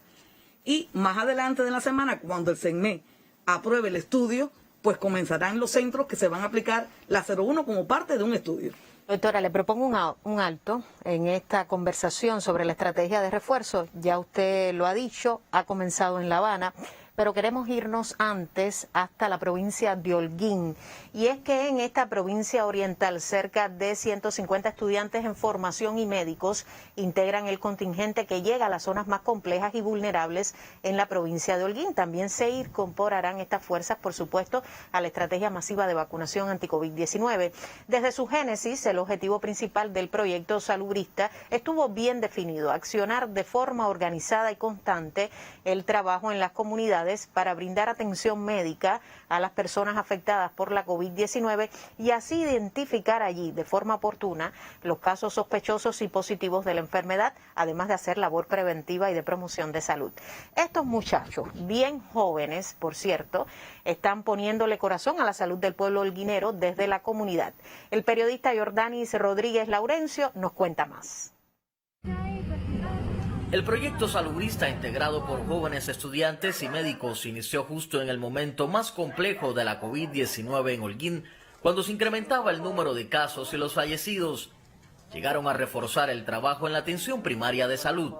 Y más adelante de la semana, cuando el CENME apruebe el estudio, pues comenzarán los centros que se van a aplicar la 01 como parte de un estudio. Doctora, le propongo un alto en esta conversación sobre la estrategia de refuerzo. Ya usted lo ha dicho, ha comenzado en La Habana, pero queremos irnos antes hasta la provincia de Holguín. Y es que en esta provincia oriental cerca de 150 estudiantes en formación y médicos integran el contingente que llega a las zonas más complejas y vulnerables en la provincia de Holguín. También se incorporarán estas fuerzas, por supuesto, a la estrategia masiva de vacunación anti-COVID-19. Desde su génesis, el objetivo principal del proyecto salubrista estuvo bien definido: accionar de forma organizada y constante el trabajo en las comunidades para brindar atención médica a las personas afectadas por la COVID-19 y así identificar allí de forma oportuna los casos sospechosos y positivos de la enfermedad, además de hacer labor preventiva y de promoción de salud. Estos muchachos, bien jóvenes, por cierto, están poniéndole corazón a la salud del pueblo holguinero desde la comunidad. El periodista Jordanis Rodríguez Laurencio nos cuenta más. El proyecto salubrista integrado por jóvenes estudiantes y médicos inició justo en el momento más complejo de la COVID-19 en Holguín, cuando se incrementaba el número de casos y los fallecidos. Llegaron a reforzar el trabajo en la atención primaria de salud.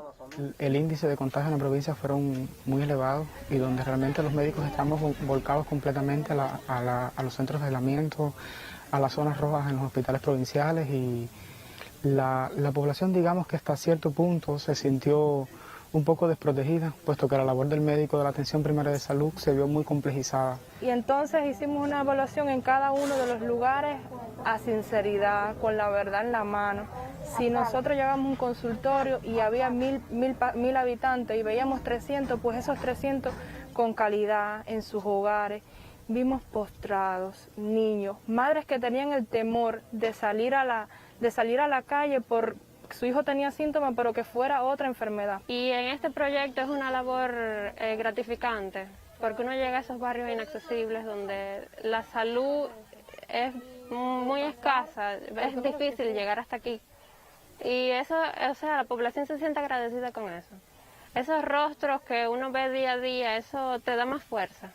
El índice de contagio en la provincia fueron muy elevados y donde realmente los médicos estamos volcados completamente a los centros de aislamiento, a las zonas rojas en los hospitales provinciales, y la población, digamos que hasta cierto punto se sintió un poco desprotegida, puesto que la labor del médico de la atención primaria de salud se vio muy complejizada. Y entonces hicimos una evaluación en cada uno de los lugares a sinceridad, con la verdad en la mano. Si nosotros llevamos un consultorio y había mil habitantes y veíamos 300, pues esos 300 con calidad en sus hogares. Vimos postrados, niños, madres que tenían el temor de salir a la calle por su hijo tenía síntomas, pero que fuera otra enfermedad. Y en este proyecto es una labor gratificante, porque uno llega a esos barrios inaccesibles donde la salud es muy escasa, es difícil llegar hasta aquí. Y eso, o sea, la población se siente agradecida con eso. Esos rostros que uno ve día a día, eso te da más fuerza.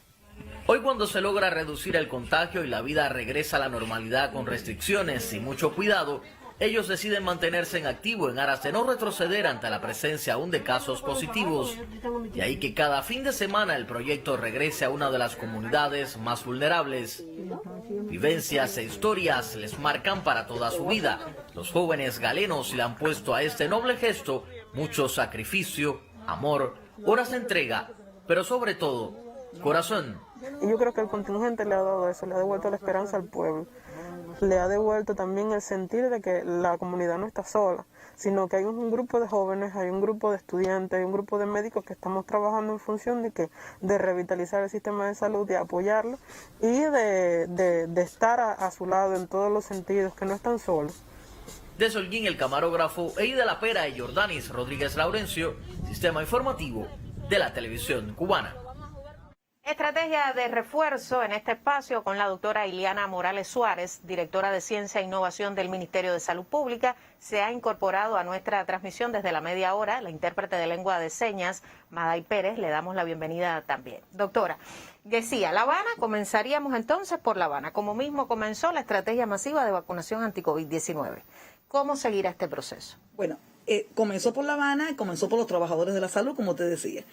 Hoy, cuando se logra reducir el contagio y la vida regresa a la normalidad con restricciones y mucho cuidado, Ellos deciden mantenerse en activo en aras de no retroceder ante la presencia aún de casos positivos. De ahí que cada fin de semana el proyecto regrese a una de las comunidades más vulnerables. Vivencias e historias les marcan para toda su vida. Los jóvenes galenos le han puesto a este noble gesto mucho sacrificio, amor, horas de entrega, pero sobre todo, corazón. Y yo creo que el contingente le ha dado eso, le ha devuelto la esperanza al pueblo. Le ha devuelto también el sentir de que la comunidad no está sola, sino que hay un grupo de jóvenes, hay un grupo de estudiantes, hay un grupo de médicos que estamos trabajando en función de revitalizar el sistema de salud, de apoyarlo y de estar a su lado en todos los sentidos, que no están solos. De Holguín, el camarógrafo, Eida La Pera y Jordanis Rodríguez Laurencio, Sistema Informativo de la Televisión Cubana. Estrategia de refuerzo en este espacio con la doctora Iliana Morales Suárez, directora de Ciencia e Innovación del Ministerio de Salud Pública. Se ha incorporado a nuestra transmisión desde la media hora la intérprete de lengua de señas, Maday Pérez. Le damos la bienvenida también. Doctora, decía, La Habana, comenzaríamos entonces por La Habana, como mismo comenzó la estrategia masiva de vacunación anti-COVID-19. ¿Cómo seguirá este proceso? Bueno, comenzó por La Habana y comenzó por los trabajadores de la salud, como te decía.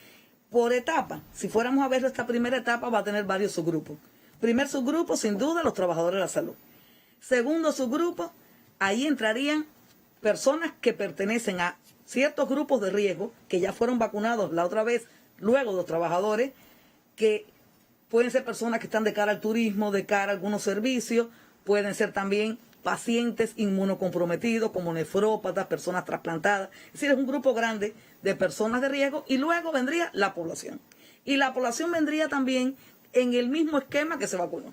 Por etapa, si fuéramos a verlo, esta primera etapa va a tener varios subgrupos. Primer subgrupo, sin duda, los trabajadores de la salud. Segundo subgrupo, ahí entrarían personas que pertenecen a ciertos grupos de riesgo, que ya fueron vacunados la otra vez, luego los trabajadores, que pueden ser personas que están de cara al turismo, de cara a algunos servicios, pueden ser también pacientes inmunocomprometidos como nefrópatas, personas trasplantadas. Es decir, es un grupo grande de personas de riesgo y luego vendría la población. Y la población vendría también en el mismo esquema que se vacunó.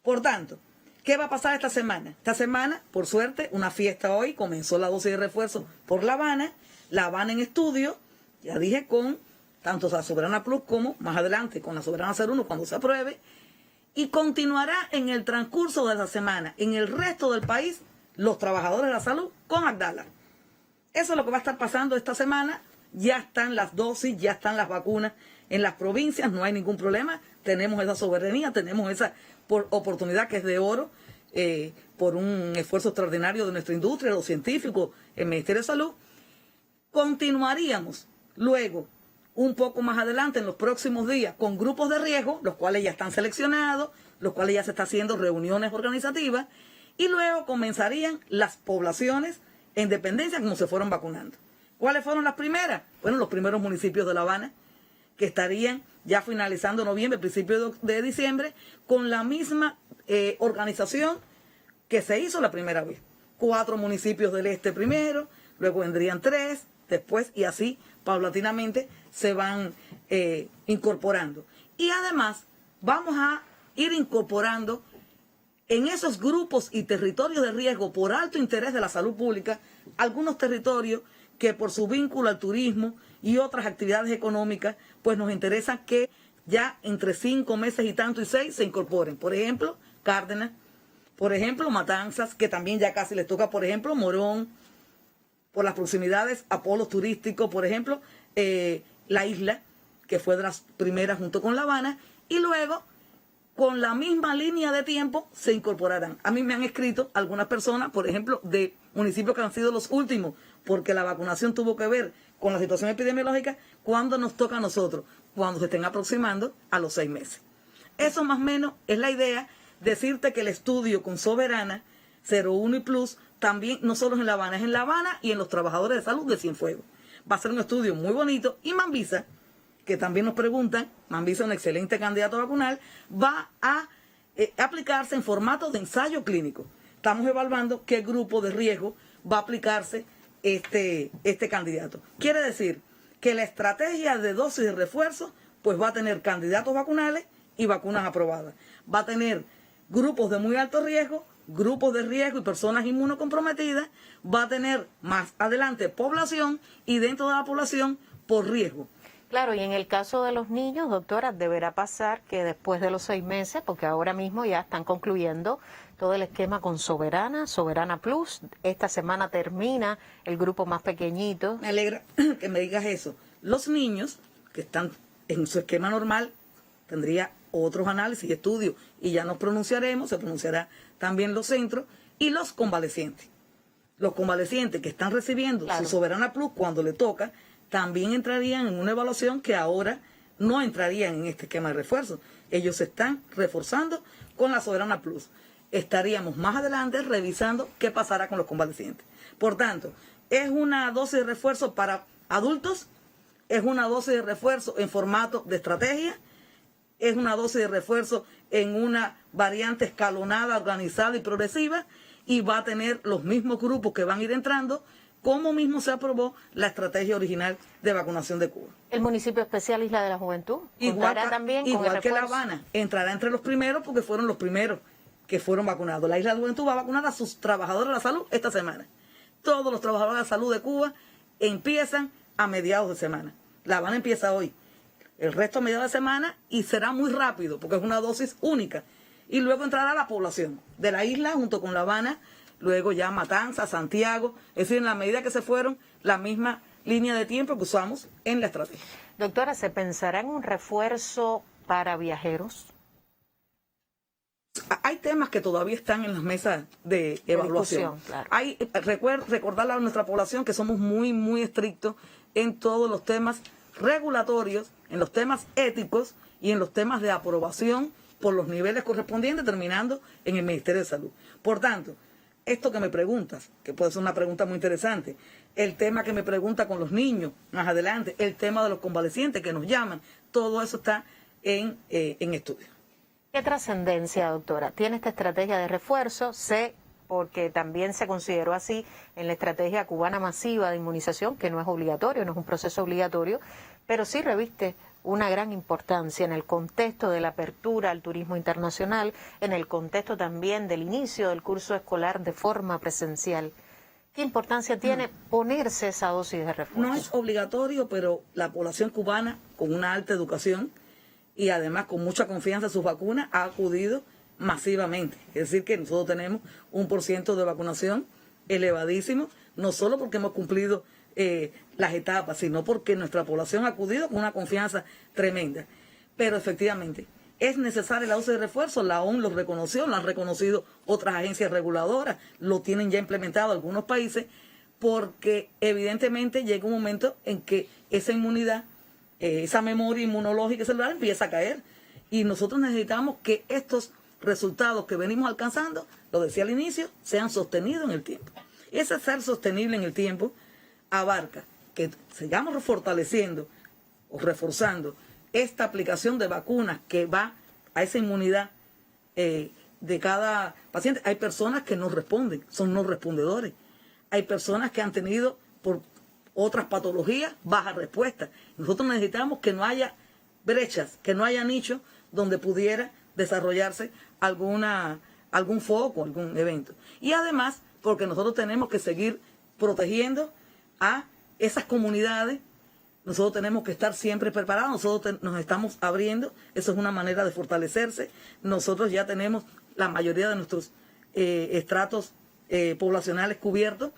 Por tanto, ¿qué va a pasar esta semana? Esta semana, por suerte, una fiesta hoy, comenzó la dosis de refuerzo por La Habana en estudio, ya dije, con tanto la Soberana Plus como más adelante con la Soberana 01 cuando se apruebe. Y continuará en el transcurso de la semana, en el resto del país, los trabajadores de la salud con Abdala. Eso es lo que va a estar pasando esta semana. Ya están las dosis, ya están las vacunas en las provincias, no hay ningún problema. Tenemos esa soberanía, tenemos esa oportunidad que es de oro por un esfuerzo extraordinario de nuestra industria, los científicos, el Ministerio de Salud. Continuaríamos luego, un poco más adelante, en los próximos días, con grupos de riesgo, los cuales ya están seleccionados, los cuales ya se están haciendo reuniones organizativas, y luego comenzarían las poblaciones en dependencia como se fueron vacunando. ¿Cuáles fueron las primeras? Bueno, los primeros municipios de La Habana, que estarían ya finalizando noviembre, principio de diciembre, con la misma organización que se hizo la primera vez. 4 municipios del este primero, luego vendrían 3, después, y así paulatinamente se van incorporando. Y además vamos a ir incorporando en esos grupos y territorios de riesgo por alto interés de la salud pública, algunos territorios que por su vínculo al turismo y otras actividades económicas, pues nos interesa que ya entre 5 meses y tanto y 6 se incorporen. Por ejemplo, Cárdenas, por ejemplo, Matanzas, que también ya casi les toca, por ejemplo, Morón, por las proximidades a polos turísticos, por ejemplo, La Isla, que fue de las primeras junto con La Habana, y luego, con la misma línea de tiempo, se incorporarán. A mí me han escrito algunas personas, por ejemplo, de municipios que han sido los últimos, porque la vacunación tuvo que ver con la situación epidemiológica, cuando nos toca a nosotros, cuando se estén aproximando a los 6 meses. Eso más o menos es la idea, decirte que el estudio con Soberana 01 y Plus, también no solo es en La Habana, es en La Habana y en los trabajadores de salud de Cienfuegos. Va a ser un estudio muy bonito, y Mambisa, que también nos preguntan, Mambisa, un excelente candidato vacunal, va a aplicarse en formato de ensayo clínico. Estamos evaluando qué grupo de riesgo va a aplicarse este candidato. Quiere decir que la estrategia de dosis de refuerzo pues va a tener candidatos vacunales y vacunas aprobadas. Va a tener grupos de muy alto riesgo, grupos de riesgo y personas inmunocomprometidas, va a tener más adelante población, y dentro de la población por riesgo. Claro, y en el caso de los niños, doctora, deberá pasar que después de los 6 meses, porque ahora mismo ya están concluyendo todo el esquema con Soberana, Soberana Plus. Esta semana termina el grupo más pequeñito. Me alegra que me digas eso. Los niños que están en su esquema normal tendría otros análisis y estudios, y ya nos pronunciaremos, se pronunciará también los centros, y los convalecientes. los convalecientes que están recibiendo su Soberana Plus cuando le toca, también entrarían en una evaluación que ahora no entrarían en este esquema de refuerzo. Ellos se están reforzando con la Soberana Plus. Estaríamos más adelante revisando qué pasará con los convalecientes. Por tanto, es una dosis de refuerzo para adultos, es una dosis de refuerzo en formato de estrategia, es una dosis de refuerzo en una variante escalonada, organizada y progresiva, y va a tener los mismos grupos que van a ir entrando, como mismo se aprobó la estrategia original de vacunación de Cuba. ¿El municipio especial Isla de la Juventud contará también con igual el que La refuerzo? Habana, entrará entre los primeros porque fueron los primeros que fueron vacunados. La Isla de la Juventud va a vacunar a sus trabajadores de la salud esta semana. Todos los trabajadores de la salud de Cuba empiezan a mediados de semana. La Habana empieza hoy. El resto a mediados de semana, y será muy rápido porque es una dosis única. Y luego entrará la población de la isla junto con La Habana, luego ya Matanzas, Santiago, es decir, en la medida que se fueron, la misma línea de tiempo que usamos en la estrategia. Doctora, ¿se pensará en un refuerzo para viajeros? Hay temas que todavía están en las mesas de evaluación. Claro. Hay recordarle a nuestra población que somos muy, muy estrictos en todos los temas regulatorios, en los temas éticos y en los temas de aprobación por los niveles correspondientes, terminando en el Ministerio de Salud. Por tanto, esto que me preguntas, que puede ser una pregunta muy interesante, el tema que me pregunta con los niños más adelante, el tema de los convalecientes que nos llaman, todo eso está en estudio. ¿Qué trascendencia, doctora, tiene esta estrategia de refuerzo? Sé, porque también se consideró así en la estrategia cubana masiva de inmunización, que no es obligatorio, no es un proceso obligatorio, pero sí reviste una gran importancia en el contexto de la apertura al turismo internacional, en el contexto también del inicio del curso escolar de forma presencial. ¿Qué importancia tiene ponerse esa dosis de refuerzo? No es obligatorio, pero la población cubana con una alta educación y además con mucha confianza en sus vacunas ha acudido masivamente. Es decir, que nosotros tenemos un % de vacunación elevadísimo, no solo porque hemos cumplido las etapas, sino porque nuestra población ha acudido con una confianza tremenda. Pero efectivamente, es necesaria la dosis de refuerzo, la OMS lo reconoció, lo han reconocido otras agencias reguladoras, lo tienen ya implementado algunos países, porque evidentemente llega un momento en que esa inmunidad, esa memoria inmunológica celular empieza a caer, y nosotros necesitamos que estos resultados que venimos alcanzando, lo decía al inicio, sean sostenidos en el tiempo. Ese ser sostenible en el tiempo abarca que sigamos fortaleciendo o reforzando esta aplicación de vacunas que va a esa inmunidad de cada paciente. Hay personas que no responden, son no respondedores. Hay personas que han tenido por otras patologías baja respuesta. Nosotros necesitamos que no haya brechas, que no haya nichos donde pudiera desarrollarse algún foco, algún evento. Y además, porque nosotros tenemos que seguir protegiendo a esas comunidades, nosotros tenemos que estar siempre preparados, nosotros nos estamos abriendo, eso es una manera de fortalecerse. Nosotros ya tenemos la mayoría de nuestros estratos poblacionales cubiertos,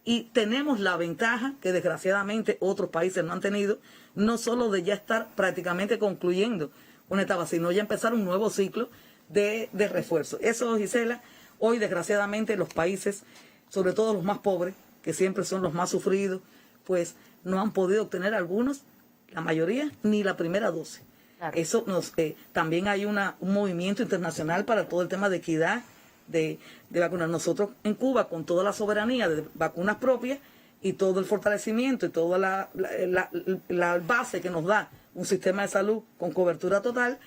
y tenemos la ventaja que desgraciadamente otros países no han tenido, no solo de ya estar prácticamente concluyendo una etapa, sino ya empezar un nuevo ciclo de refuerzo. Eso, Gisela, hoy desgraciadamente los países, sobre todo los más pobres, que siempre son los más sufridos, pues no han podido obtener algunos, la mayoría, ni la primera dosis. Claro. Eso también hay un movimiento internacional para todo el tema de equidad de vacunas. Nosotros en Cuba, con toda la soberanía de vacunas propias y todo el fortalecimiento y toda la base que nos da un sistema de salud con cobertura total,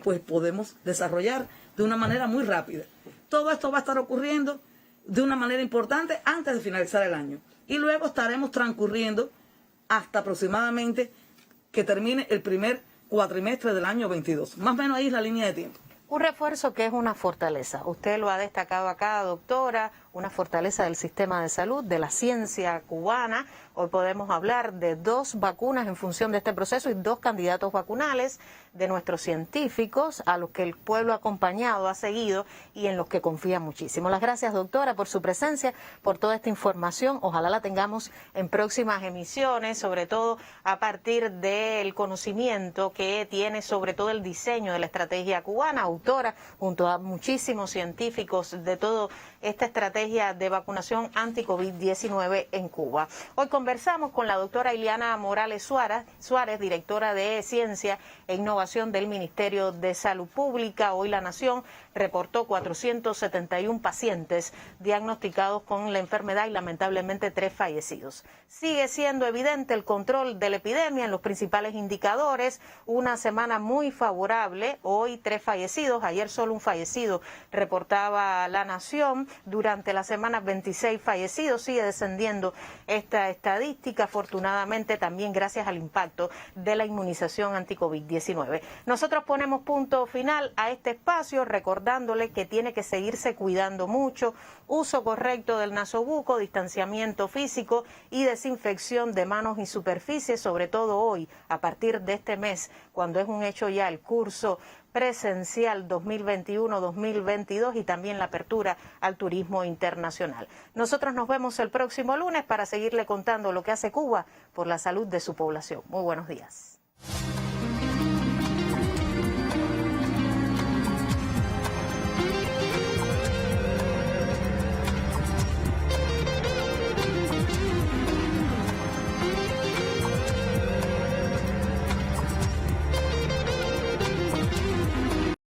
pues podemos desarrollar de una manera muy rápida. Todo esto va a estar ocurriendo de una manera importante antes de finalizar el año. Y luego estaremos transcurriendo hasta aproximadamente que termine el primer cuatrimestre del año 22. Más o menos ahí es la línea de tiempo. Un refuerzo que es una fortaleza. Usted lo ha destacado acá, doctora, una fortaleza del sistema de salud, de la ciencia cubana. Hoy podemos hablar de 2 vacunas en función de este proceso y 2 candidatos vacunales de nuestros científicos, a los que el pueblo ha acompañado, ha seguido y en los que confía muchísimo. Las gracias, doctora, por su presencia, por toda esta información. Ojalá la tengamos en próximas emisiones, sobre todo a partir del conocimiento que tiene sobre todo el diseño de la estrategia cubana, autora junto a muchísimos científicos de toda esta estrategia estrategia de vacunación anti-COVID-19 en Cuba. Hoy conversamos con la doctora Ileana Morales Suárez, directora de Ciencia e Innovación del Ministerio de Salud Pública. Hoy La Nación reportó 471 pacientes diagnosticados con la enfermedad y lamentablemente 3 fallecidos. Sigue siendo evidente el control de la epidemia en los principales indicadores. Una semana muy favorable. Hoy 3 fallecidos, ayer solo un fallecido reportaba La Nación. Durante la semana 26 fallecidos. Sigue descendiendo esta estadística, afortunadamente también gracias al impacto de la inmunización anti-COVID-19. Nosotros ponemos punto final a este espacio recordándole que tiene que seguirse cuidando mucho, uso correcto del nasobuco, distanciamiento físico y desinfección de manos y superficies, sobre todo hoy, a partir de este mes, cuando es un hecho ya el curso presencial 2021-2022 y también la apertura al turismo internacional. Nosotros nos vemos el próximo lunes para seguirle contando lo que hace Cuba por la salud de su población. Muy buenos días.